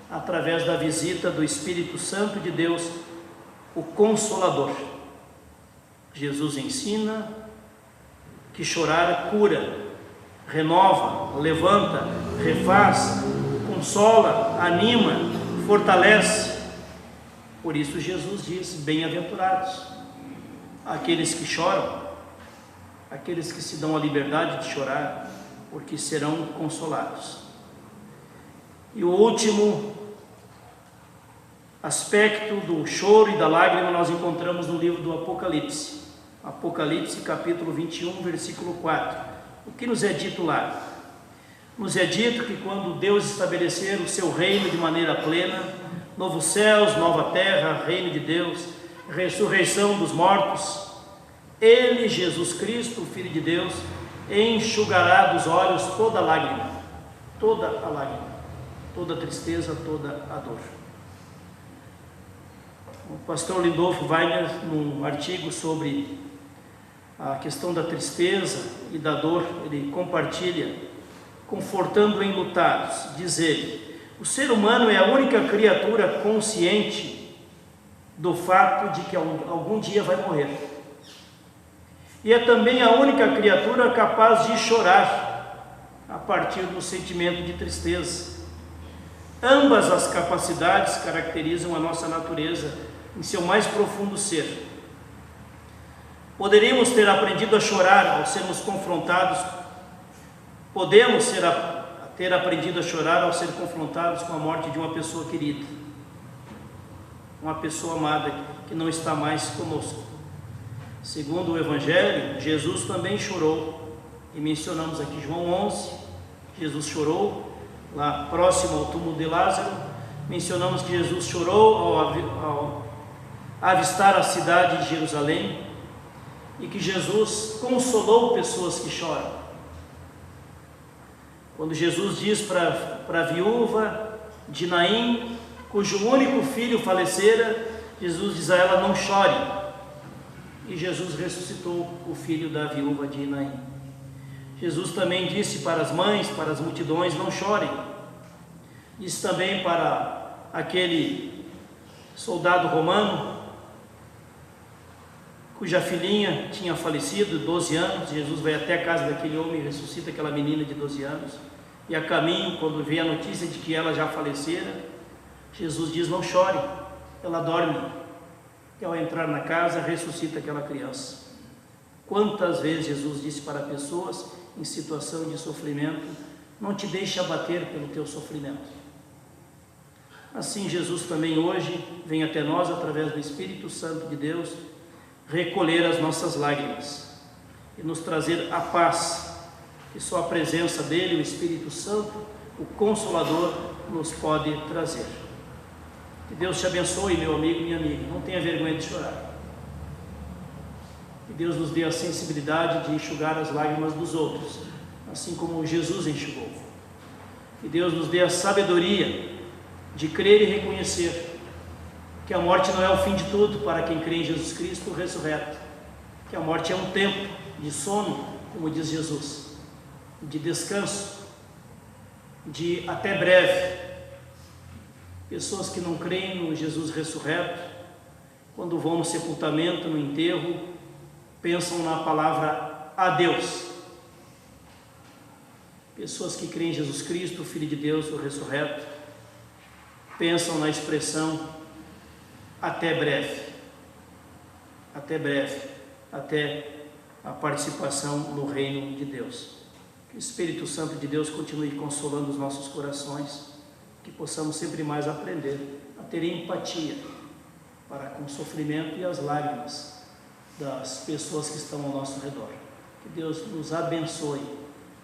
através da visita do Espírito Santo de Deus, o Consolador. Jesus ensina que chorar cura, renova, levanta, refaz, consola, anima, fortalece. Por isso Jesus diz: bem-aventurados aqueles que choram, aqueles que se dão a liberdade de chorar, porque serão consolados. E o último aspecto do choro e da lágrima nós encontramos no livro do Apocalipse. Apocalipse capítulo 21, versículo 4. O que nos é dito lá? Nos é dito que quando Deus estabelecer o seu reino de maneira plena, novos céus, nova terra, reino de Deus, ressurreição dos mortos, Ele, Jesus Cristo, o Filho de Deus, enxugará dos olhos toda lágrima, toda a lágrima, toda a tristeza, toda a dor. O pastor Lindolfo Weiner, num artigo sobre a questão da tristeza e da dor, ele compartilha: confortando enlutados, diz ele, o ser humano é a única criatura consciente do fato de que algum dia vai morrer. e é também a única criatura capaz de chorar a partir do sentimento de tristeza. Ambas as capacidades caracterizam a nossa natureza em seu mais profundo ser. Poderíamos ter aprendido a chorar ao sermos confrontados, ter aprendido a chorar ao ser confrontados com a morte de uma pessoa querida, uma pessoa amada que não está mais conosco. Segundo o Evangelho, Jesus também chorou, e mencionamos aqui João 11, Jesus chorou, lá próximo ao túmulo de Lázaro. Mencionamos que Jesus chorou ao avistar a cidade de Jerusalém, e que Jesus consolou pessoas que choram. Quando Jesus diz para a viúva de Naim, cujo único filho falecera, Jesus diz a ela: não chore. E Jesus ressuscitou o filho da viúva de Naim. Jesus também disse para as mães, para as multidões: não chorem. Disse também para aquele soldado romano, cuja filhinha tinha falecido, 12 anos, Jesus vai até a casa daquele homem e ressuscita aquela menina de 12 anos, e a caminho, quando vê a notícia de que ela já falecera, Jesus diz: não chore, ela dorme. E ao entrar na casa, ressuscita aquela criança. Quantas vezes Jesus disse para pessoas em situação de sofrimento: não te deixe abater pelo teu sofrimento. Assim Jesus também hoje vem até nós, através do Espírito Santo de Deus, recolher as nossas lágrimas e nos trazer a paz que só a presença dele, o Espírito Santo, o Consolador, nos pode trazer. Que Deus te abençoe, meu amigo e minha amiga. Não tenha vergonha de chorar. Que Deus nos dê a sensibilidade de enxugar as lágrimas dos outros, assim como Jesus enxugou. Que Deus nos dê a sabedoria de crer e reconhecer que a morte não é o fim de tudo para quem crê em Jesus Cristo ressurreto, que a morte é um tempo de sono, como diz Jesus, de descanso, de até breve. Pessoas que não creem no Jesus ressurreto, quando vão no sepultamento, no enterro, pensam na palavra adeus. Pessoas que creem em Jesus Cristo, o Filho de Deus, o ressurreto, pensam na expressão até breve, até a participação no reino de Deus. Que o Espírito Santo de Deus continue consolando os nossos corações, que possamos sempre mais aprender a ter empatia para com o sofrimento e as lágrimas das pessoas que estão ao nosso redor. Que Deus nos abençoe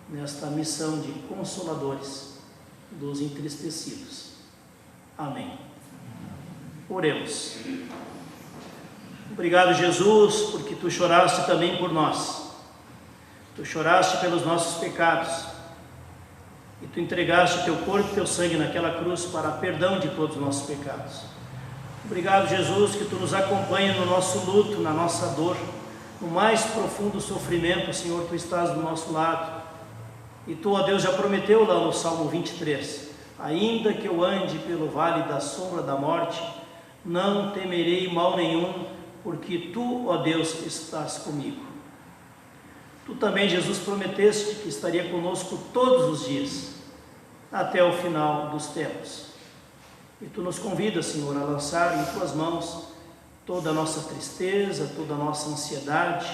nesta missão de consoladores dos entristecidos. Amém. Oremos. Obrigado, Jesus, porque Tu choraste também por nós. Tu choraste pelos nossos pecados e Tu entregaste Teu corpo e Teu sangue naquela cruz para perdão de todos os nossos pecados. Obrigado, Jesus, que Tu nos acompanha no nosso luto, na nossa dor, no mais profundo sofrimento. Senhor, Tu estás do nosso lado. E Tu, ó Deus, já prometeu lá no Salmo 23, ainda que eu ande pelo vale da sombra da morte, não temerei mal nenhum, porque Tu, ó Deus, estás comigo. Tu também, Jesus, prometeste que estaria conosco todos os dias, até o final dos tempos. E Tu nos convidas, Senhor, a lançar em Tuas mãos toda a nossa tristeza, toda a nossa ansiedade,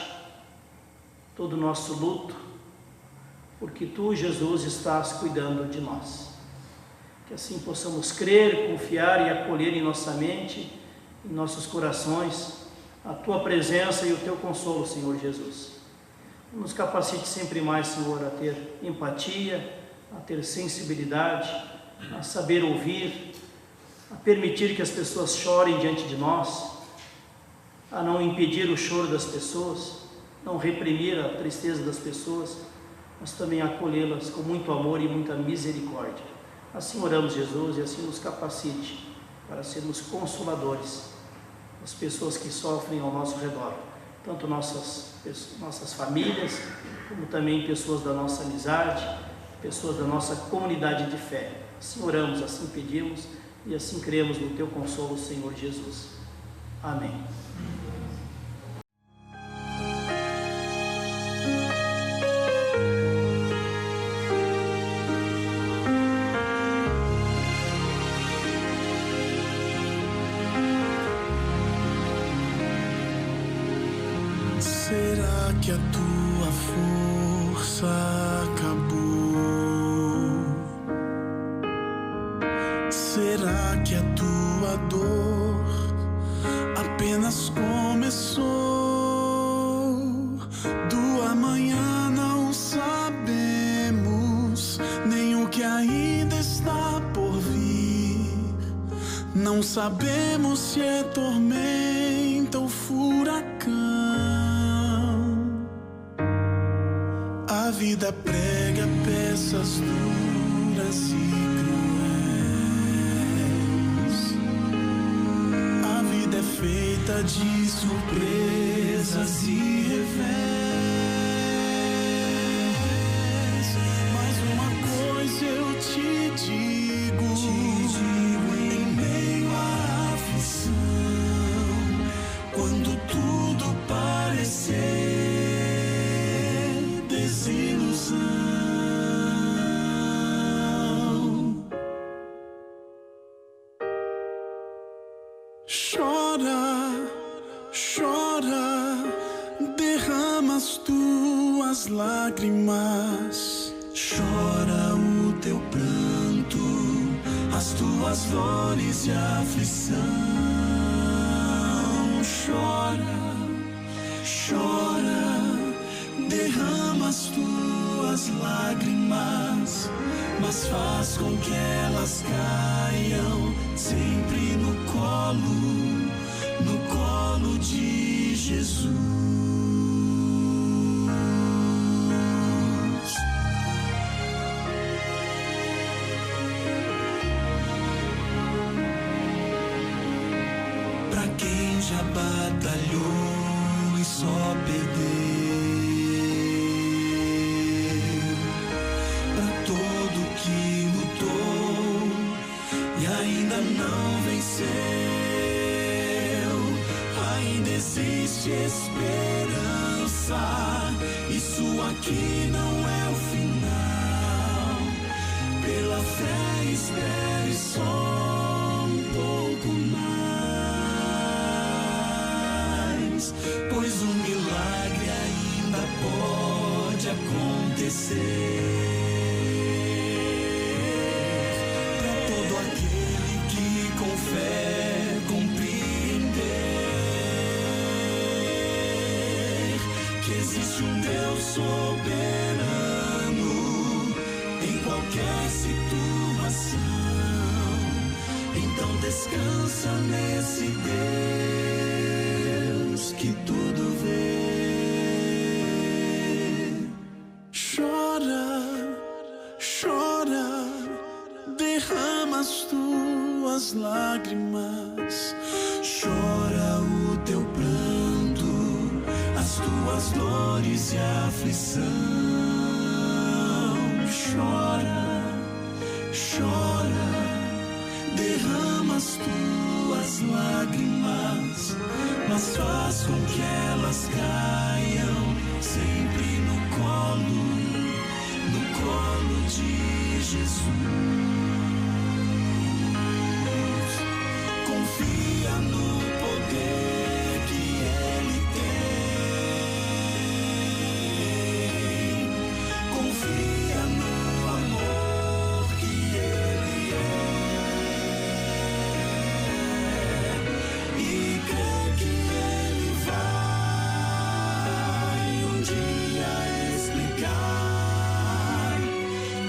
todo o nosso luto, porque Tu, Jesus, estás cuidando de nós. Que assim possamos crer, confiar e acolher em nossa mente, em nossos corações, a Tua presença e o Teu consolo, Senhor Jesus. Nos capacite sempre mais, Senhor, a ter empatia, a ter sensibilidade, a saber ouvir, a permitir que as pessoas chorem diante de nós, a não impedir o choro das pessoas, não reprimir a tristeza das pessoas, mas também acolhê-las com muito amor e muita misericórdia. Assim oramos, Jesus, e assim nos capacite para sermos consoladores das pessoas que sofrem ao nosso redor, tanto nossas famílias, como também pessoas da nossa amizade, pessoas da nossa comunidade de fé. Assim oramos, assim pedimos e assim cremos no Teu consolo, Senhor Jesus. Amém. que a tua força acabou? Será que a tua dor apenas começou? Do amanhã não sabemos, nem o que ainda está por vir. Não sabemos se é tormenta ou furacão. A vida prega peças duras e cruéis. A vida é feita de surpresas e revés. Mas uma coisa eu te digo, em meio à aflição, quando tudo parecer desilusão, chora, chora, derrama as tuas lágrimas, chora o teu pranto, as tuas dores e aflição. Chora, chora, derrama as tuas lágrimas, mas faz com que elas caiam sempre no colo de Jesus. Pra quem já batalhou e só perdeu, pra todo que lutou e ainda não venceu, ainda existe esperança. Isso aqui não é o final. Pela fé espere só um pouco mais, pois o milagre ainda pode acontecer. Para todo aquele que com fé compreender que existe um Deus soberano em qualquer situação, então descansa nesse Deus que tudo vê. Chora, chora, derrama as tuas lágrimas, chora o teu pranto, as tuas dores e aflição. Chora, chora, derrama as tuas lágrimas, mas faz com que elas caiam sempre no colo de Jesus. Confia no poder que Ele tem, confia no amor que Ele é, e crê que Ele vai um dia explicar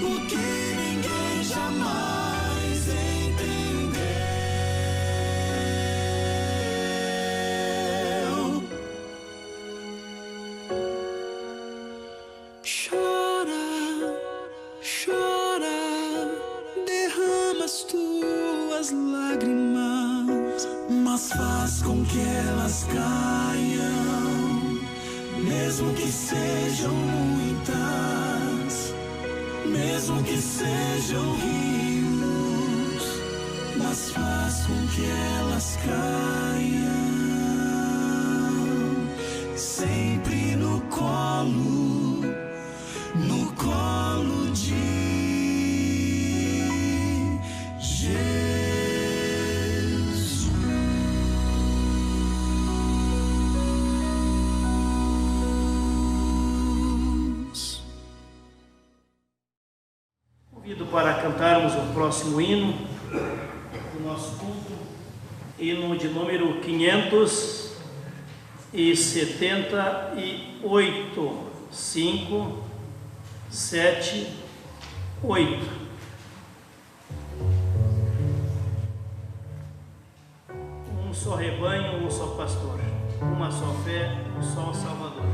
o que ninguém jamais entendeu. Chora, chora, derrama as tuas lágrimas, mas faz com que elas caiam, mesmo que sejam muitas, mesmo que sejam rios, mas faz com que elas caiam sempre no colo de Jesus. para cantarmos o próximo hino do nosso culto, hino de número 578, 5, 7, 8. Um só rebanho, um só pastor, uma só fé, um só Salvador.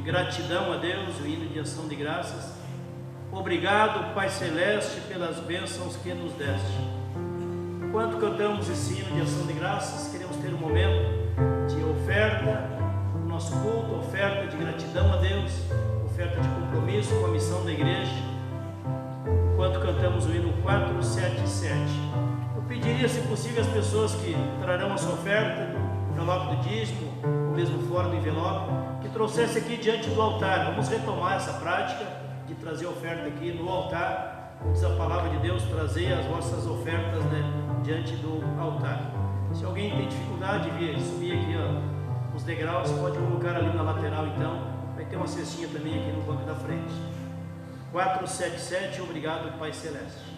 Gratidão a Deus, o hino de ação de graças. Obrigado, Pai Celeste, pelas bênçãos que nos deste. Enquanto cantamos esse hino de ação de graças, queremos ter um momento de oferta no nosso culto, oferta de gratidão a Deus, oferta de compromisso com a missão da igreja. Enquanto cantamos o hino 477, eu pediria, se possível, às pessoas que trarão a sua oferta, o envelope do dízimo, ou mesmo fora do envelope, que trouxesse aqui diante do altar. Vamos retomar essa prática de trazer oferta aqui no altar. Como diz a palavra de Deus, trazer as vossas ofertas, diante do altar. Se alguém tem dificuldade de subir aqui os degraus, pode colocar ali na lateral, então vai ter uma cestinha também aqui no banco da frente. 477, obrigado, Pai Celeste.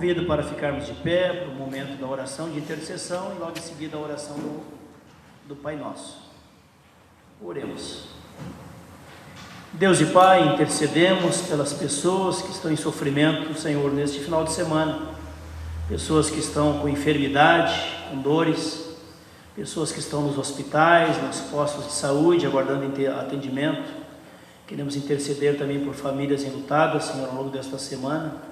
convido para ficarmos de pé para o momento da oração de intercessão e logo em seguida a oração do Pai Nosso. Oremos. Deus e Pai, intercedemos pelas pessoas que estão em sofrimento, Senhor, neste final de semana. Pessoas que estão com enfermidade, com dores, pessoas que estão nos hospitais, nos postos de saúde, aguardando atendimento. Queremos interceder também por famílias enlutadas, Senhor, ao longo desta semana,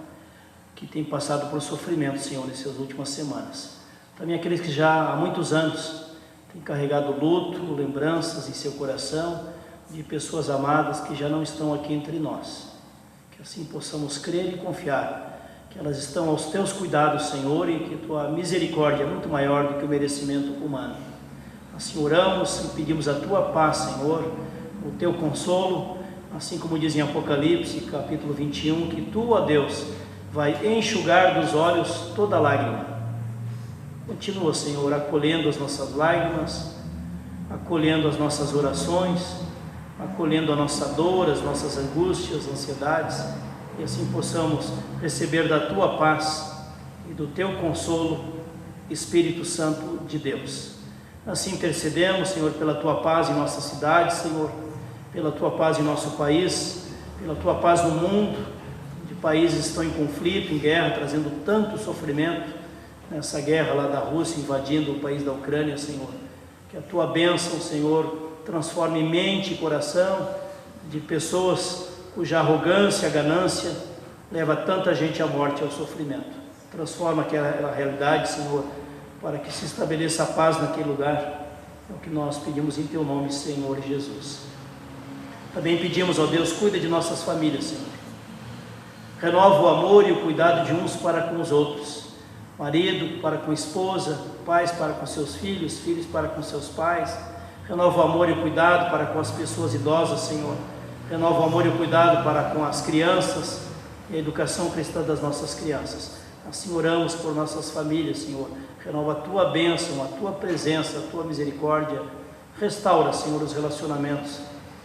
que têm passado por sofrimento, Senhor, nessas últimas semanas. Também aqueles que já há muitos anos têm carregado luto, lembranças em seu coração de pessoas amadas que já não estão aqui entre nós. Que assim possamos crer e confiar que elas estão aos teus cuidados, Senhor, e que tua misericórdia é muito maior do que o merecimento humano. Assim oramos e pedimos a tua paz, Senhor, o teu consolo, assim como diz em Apocalipse, capítulo 21, que tu, ó Deus, vai enxugar dos olhos toda lágrima. Continua, Senhor, acolhendo as nossas lágrimas, acolhendo as nossas orações, acolhendo a nossa dor, as nossas angústias, ansiedades, e assim possamos receber da tua paz e do teu consolo, Espírito Santo de Deus. Assim intercedemos, Senhor, pela tua paz em nossa cidade, Senhor, pela tua paz em nosso país, pela tua paz no mundo, onde países estão em conflito, em guerra, trazendo tanto sofrimento, nessa guerra lá da Rússia invadindo o país da Ucrânia, Senhor. Que a tua bênção, Senhor, transforme mente e coração de pessoas cuja arrogância, ganância leva tanta gente à morte e ao sofrimento. Transforma aquela realidade, Senhor, para que se estabeleça a paz naquele lugar. É o que nós pedimos em teu nome, Senhor Jesus. Também pedimos, ó Deus, cuida de nossas famílias, Senhor. Renova o amor e o cuidado de uns para com os outros. Marido para com a esposa, pais para com seus filhos, filhos para com seus pais. Renova o amor e o cuidado para com as pessoas idosas, Senhor. Renova o amor e o cuidado para com as crianças e a educação cristã das nossas crianças. Assim oramos por nossas famílias, Senhor. Renova a tua bênção, a tua presença, a tua misericórdia. Restaura, Senhor, os relacionamentos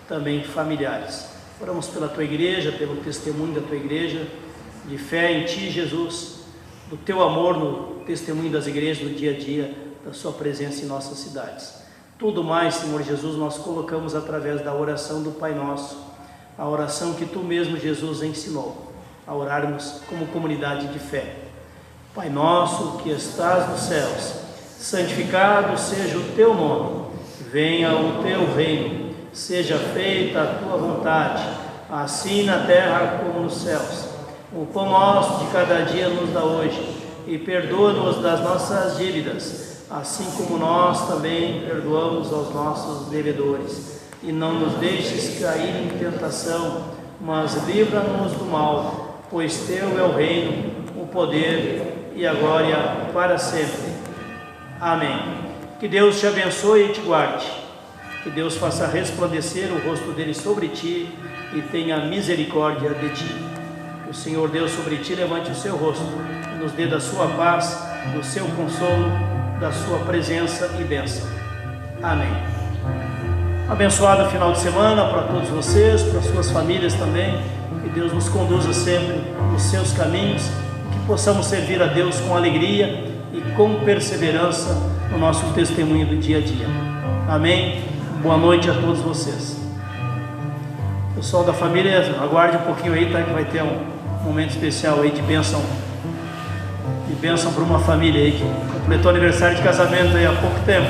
também familiares. Oramos pela tua igreja, pelo testemunho da tua igreja, de fé em ti, Jesus, do teu amor no testemunho das igrejas, no dia a dia, da sua presença em nossas cidades. Tudo mais, Senhor Jesus, nós colocamos através da oração do Pai Nosso, a oração que tu mesmo, Jesus, ensinou a orarmos como comunidade de fé. Pai nosso que estás nos céus, santificado seja o teu nome, venha o teu reino, seja feita a tua vontade, assim na terra como nos céus. O pão nosso de cada dia nos dá hoje, e perdoa-nos das nossas dívidas, assim como nós também perdoamos aos nossos devedores. E não nos deixes cair em tentação, mas livra-nos do mal, pois teu é o reino, o poder e a glória para sempre. Amém. Que Deus te abençoe e te guarde. Que Deus faça resplandecer o rosto dele sobre ti e tenha misericórdia de ti. Que o Senhor Deus sobre ti levante o seu rosto e nos dê da sua paz, do seu consolo, da sua presença e bênção. Amém. Abençoado final de semana para todos vocês, para suas famílias também. Que Deus nos conduza sempre nos seus caminhos, que possamos servir a Deus com alegria e com perseverança no nosso testemunho do dia a dia. Amém. Boa noite a todos vocês. Pessoal da família, aguarde um pouquinho aí, tá? Que vai ter um momento especial aí de bênção para uma família aí que completou aniversário de casamento aí há pouco tempo.